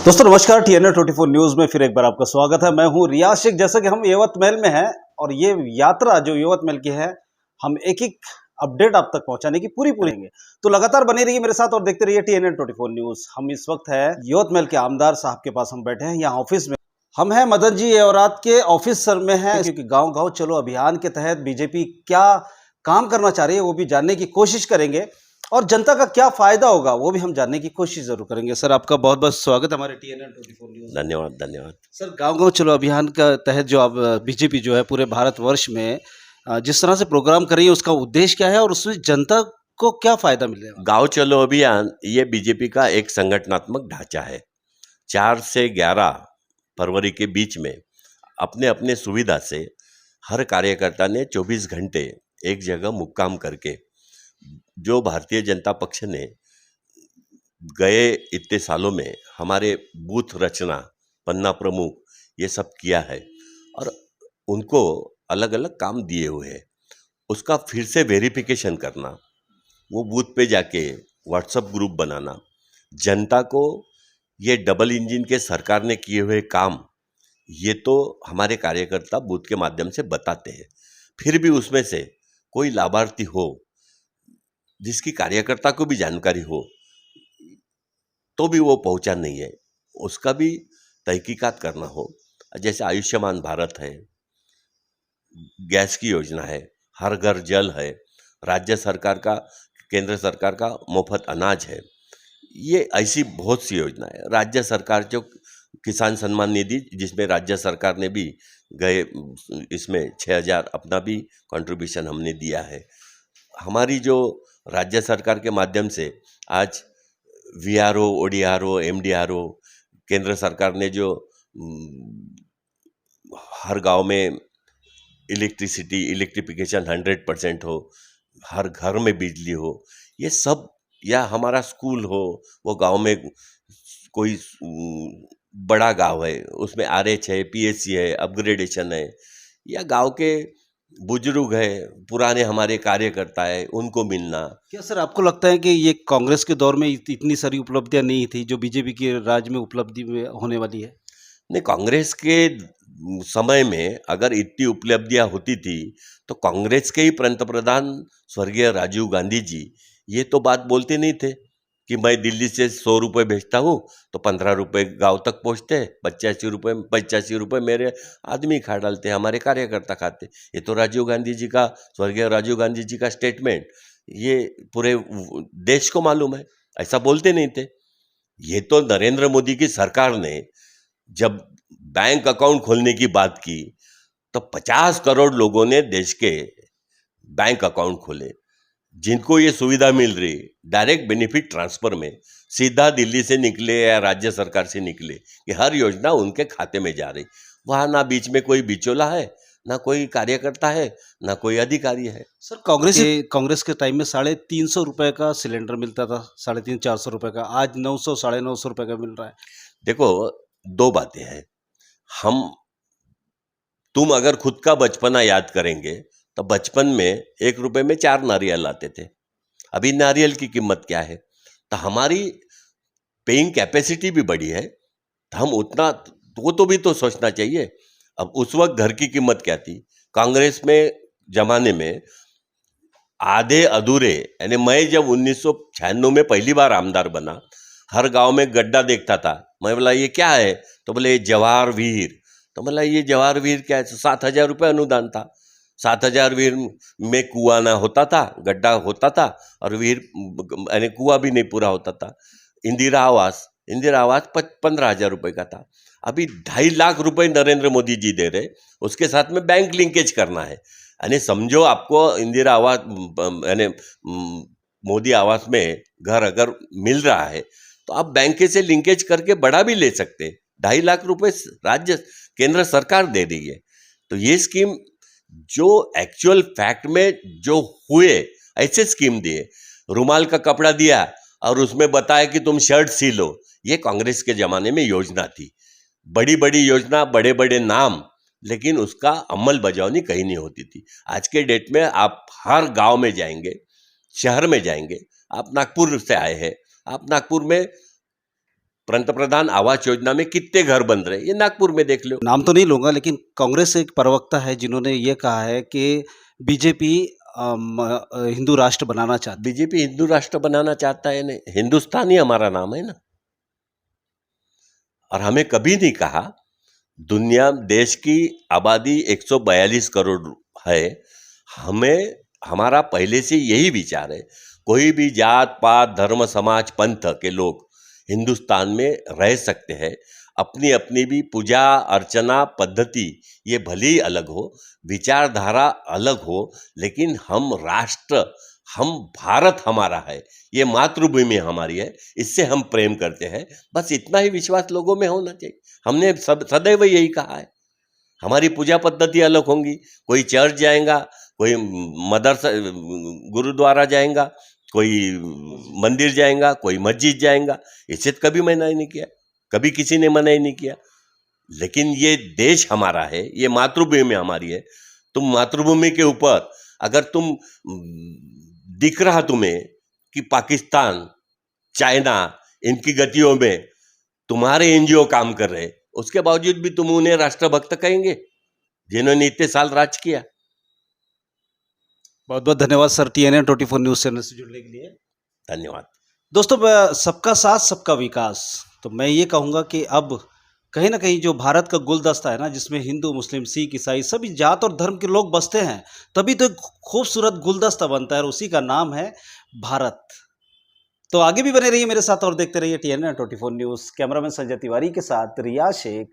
दोस्तों नमस्कार, TNA 24 news में फिर एक बार आपका स्वागत है। मैं हूं रियाज शेख। जैसा कि हम यवतमाल में हैं और ये यात्रा जो यवतमाल की है, हम एक एक अपडेट आप तक पहुंचाने की पूरी करेंगे। तो लगातार बने रहिए मेरे साथ और देखते रहिए TNA 24 न्यूज। हम इस वक्त है यवतमाल के आमदार साहब के पास हम बैठे हैं, यहाँ ऑफिस में। हम हैं मदन जी एवरात के ऑफिस सर में हैं, क्योंकि गाँव गाँव चलो अभियान के तहत बीजेपी क्या काम करना चाह रही है वो भी जानने की कोशिश करेंगे और जनता का क्या फायदा होगा वो भी हम जानने की कोशिश जरूर करेंगे। सर आपका बहुत बहुत स्वागत है हमारे TNA 24 न्यूज। धन्यवाद धन्यवाद। सर गांव गांव चलो अभियान का तहत जो अब बीजेपी जो है पूरे भारतवर्ष में जिस तरह से प्रोग्राम कर रही है, उसका उद्देश्य क्या है और उससे जनता को क्या फायदा मिलेगा? गांव चलो अभियान ये बीजेपी का एक संगठनात्मक ढांचा है। 4 से 11 फरवरी के बीच में अपने अपने सुविधा से हर कार्यकर्ता ने 24 घंटे एक जगह मुक्काम करके जो भारतीय जनता पक्ष ने गए इतने सालों में हमारे बूथ रचना, पन्ना प्रमुख, ये सब किया है और उनको अलग अलग काम दिए हुए हैं। उसका फिर से वेरिफिकेशन करना, वो बूथ पे जाके व्हाट्सएप ग्रुप बनाना, जनता को ये डबल इंजन के सरकार ने किए हुए काम ये तो हमारे कार्यकर्ता बूथ के माध्यम से बताते हैं। फिर भी उसमें से कोई लाभार्थी हो जिसकी कार्यकर्ता को भी जानकारी हो तो भी वो पहुंचा नहीं है, उसका भी तहकीकात करना हो। जैसे आयुष्मान भारत है, गैस की योजना है, हर घर जल है, राज्य सरकार का, केंद्र सरकार का मुफ्त अनाज है, ये ऐसी बहुत सी योजना है। राज्य सरकार जो किसान सम्मान निधि, जिसमें राज्य सरकार ने भी गए इसमें 6,000 अपना भी कंट्रीब्यूशन हमने दिया है। हमारी जो राज्य सरकार के माध्यम से आज VRO, ODRO, MDRO, केंद्र सरकार ने जो हर गांव में इलेक्ट्रिफिकेशन 100% हो, हर घर में बिजली हो, ये सब, या हमारा स्कूल हो, वो गांव में कोई बड़ा गांव है उसमें RH है, PSC है, अपग्रेडेशन है, या गांव के बुजुर्ग है, पुराने हमारे कार्यकर्ता है, उनको मिलना। क्या सर आपको लगता है कि ये कांग्रेस के दौर में इतनी सारी उपलब्धियां नहीं थी जो बीजेपी के राज में उपलब्धि में होने वाली है? नहीं, कांग्रेस के समय में अगर इतनी उपलब्धियां होती थी तो कांग्रेस के ही पंतप्रधान स्वर्गीय राजीव गांधी जी ये तो बात बोलते नहीं थे कि मैं दिल्ली से 100 रुपये भेजता हूँ तो 15 रुपये गांव तक पहुँचते हैं, 85 रुपये मेरे आदमी खा डालते हैं, हमारे कार्यकर्ता खाते। ये तो राजीव गांधी जी का, स्वर्गीय राजीव गांधी जी का स्टेटमेंट ये पूरे देश को मालूम है, ऐसा बोलते नहीं थे। ये तो नरेंद्र मोदी की सरकार ने जब बैंक अकाउंट खोलने की बात की तो 50 करोड़ लोगों ने देश के बैंक अकाउंट खोले, जिनको ये सुविधा मिल रही डायरेक्ट बेनिफिट ट्रांसफर में, सीधा दिल्ली से निकले या राज्य सरकार से निकले कि हर योजना उनके खाते में जा रही। वहां ना बीच में कोई बिचौला है, ना कोई कार्यकर्ता है, ना कोई अधिकारी है। सर कांग्रेस के टाइम में 350 रुपए का सिलेंडर मिलता था, 350-400 रुपए का। आज 900 950 रुपए का मिल रहा है। देखो, 2 बातें हैं। तुम अगर खुद का बचपना याद करेंगे तो बचपन में 1 रुपए में 4 नारियल आते थे। अभी नारियल की कीमत क्या है? तो हमारी पेइंग कैपेसिटी भी बढ़ी है, तो हम उतना वो तो भी तो सोचना चाहिए। अब उस वक्त घर की कीमत क्या थी? कांग्रेस में जमाने में आधे अधूरे, यानी मैं जब 1996 में पहली बार आमदार बना, हर गांव में गड्ढा देखता था। मैं बोला ये क्या है? तो बोले जवाहर वीर। तो बोला ये जवाहर वीर क्या है? 7,000 रुपये अनुदान था। 7,000 वीर में कुआं ना होता था, गड्ढा होता था, और वीर यानी कुआं भी नहीं पूरा होता था। इंदिरा आवास 15,000 रुपये का था। अभी 2.5 लाख रुपए नरेंद्र मोदी जी दे रहे, उसके साथ में बैंक लिंकेज करना है। यानी समझो, आपको इंदिरा आवास यानी मोदी आवास में घर अगर मिल रहा है तो आप बैंक से लिंकेज करके बड़ा भी ले सकते हैं। 2.5 लाख रुपए राज्य केंद्र सरकार दे रही है। तो ये स्कीम जो एक्चुअल फैक्ट में जो हुए ऐसे स्कीम दिए, रुमाल का कपड़ा दिया और उसमें बताया कि तुम शर्ट सी लो, ये कांग्रेस के जमाने में योजना थी। बड़ी बड़ी योजना, बड़े बड़े नाम, लेकिन उसका अमल बजावनी कहीं नहीं होती थी। आज के डेट में आप हर गांव में जाएंगे, शहर में जाएंगे, आप नागपुर से आए हैं, आप नागपुर में पंतप्रधान आवास योजना में कितने घर बन रहे, ये नागपुर में देख लो। नाम तो नहीं लूंगा, लेकिन कांग्रेस एक प्रवक्ता है जिन्होंने ये कहा है कि बीजेपी हिंदू राष्ट्र बनाना चाहती बीजेपी हिंदू राष्ट्र बनाना चाहता है, नहीं, हिंदुस्तान ही हमारा नाम है ना। और हमें कभी नहीं कहा, दुनिया देश की आबादी 142 करोड़ है, हमें हमारा पहले से यही विचार है, कोई भी जात पात धर्म समाज पंथ के लोग हिंदुस्तान में रह सकते हैं। अपनी अपनी भी पूजा अर्चना पद्धति ये भले ही अलग हो, विचारधारा अलग हो, लेकिन हम राष्ट्र, हम भारत हमारा है, ये मातृभूमि हमारी है, इससे हम प्रेम करते हैं। बस इतना ही विश्वास लोगों में होना चाहिए। हमने सदैव यही कहा है। हमारी पूजा पद्धति अलग होंगी, कोई चर्च जाएगा, कोई मदरसा गुरुद्वारा जाएगा, कोई मंदिर जाएगा, कोई मस्जिद जाएगा, इससे कभी मना ही नहीं किया, कभी किसी ने मना ही नहीं किया। लेकिन ये देश हमारा है, ये मातृभूमि हमारी है। तुम मातृभूमि के ऊपर अगर तुम दिख रहा तुम्हें कि पाकिस्तान चाइना इनकी गतियों में तुम्हारे एनजीओ काम कर रहे, उसके बावजूद भी तुम उन्हें राष्ट्रभक्त कहेंगे जिन्होंने इतने साल राज किया। बहुत बहुत धन्यवाद सर, TNN 24 न्यूज़ चैनल से जुड़ने के लिए। धन्यवाद दोस्तों, सबका साथ सबका विकास, तो मैं ये कहूँगा कि अब कहीं ना कहीं जो भारत का गुलदस्ता है ना, जिसमें हिंदू मुस्लिम सिख ईसाई सभी जात और धर्म के लोग बसते हैं, तभी तो एक खूबसूरत गुलदस्ता बनता है और उसी का नाम है भारत। तो आगे भी बने रहिए मेरे साथ और देखते रहिए TNN 24 news. Cameraman Sanjay Tiwari के साथ रियाज शेख।